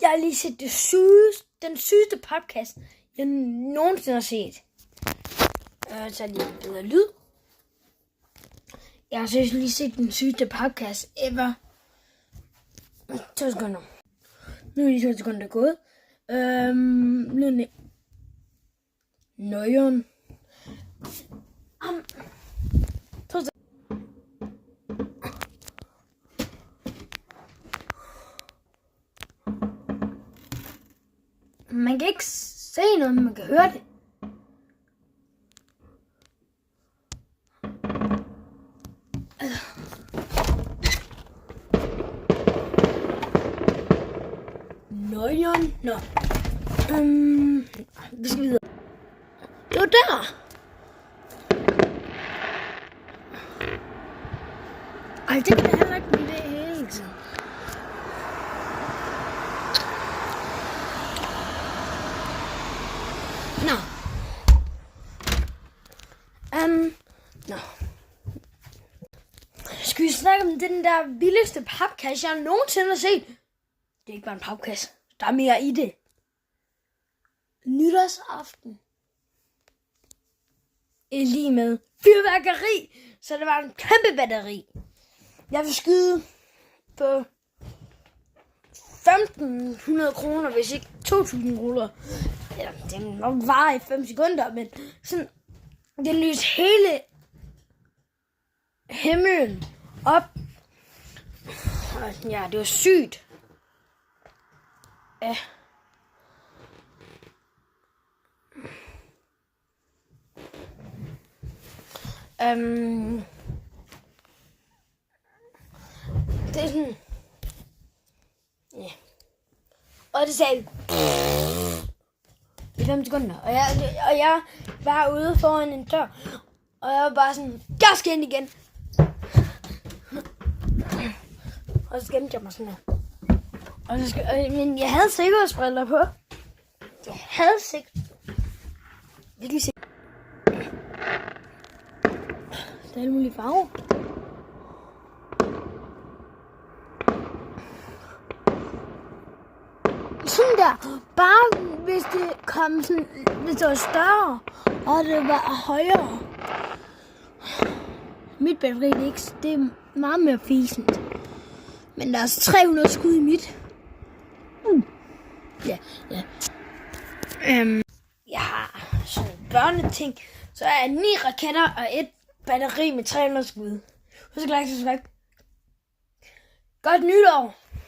Jeg har lige set den sygeste podcast, jeg nogensinde har set. Så lige lidt bedre lyd. Jeg har lige set den sygeste podcast ever. 2 sekunder. Nu er de 2 sekunder gået. Lyden nøjeren. Man kan ikke se noget, men man kan høre det. Nøjeren. Nå. Vi skal videre. Det var der. Ej, det kan jeg heller ikke med det hele tiden. Nå. Nå. Skal vi snakke om den der vildeste papkasse, jeg nogensinde har set? Det er ikke bare en papkasse. Der er mere i det. Nytårsaften. Lige med fyrværkeri. Så det var en kæmpe batteri. Jeg vil skyde på 1.500 kroner, hvis ikke 2.000 kroner. Ja, den var i 5 sekunder, men sådan, det lyste hele himlen op. Ja, det var sygt. Ja. Det er sådan. Ja. Og det sagde i 5 sekunder. Og jeg var ude foran en dør. Og jeg var bare sådan, jeg skal ind igen. Og så gemte jeg mig sådan her. Men jeg havde sikkerhedsbriller på. Jeg havde virkelig sikkert. Der er alle mulige farver. Sådan der. Bare hvis det kom sådan, hvis det var større, og det var højere. Mit batteri det er meget mere fisent. Men der er 300 skud i mit. Ja. Jeg har sådan en børneting. Så er jeg 9 raketter og 1 batteri med 300 skud. Husk at like, subscribe. Godt nytår!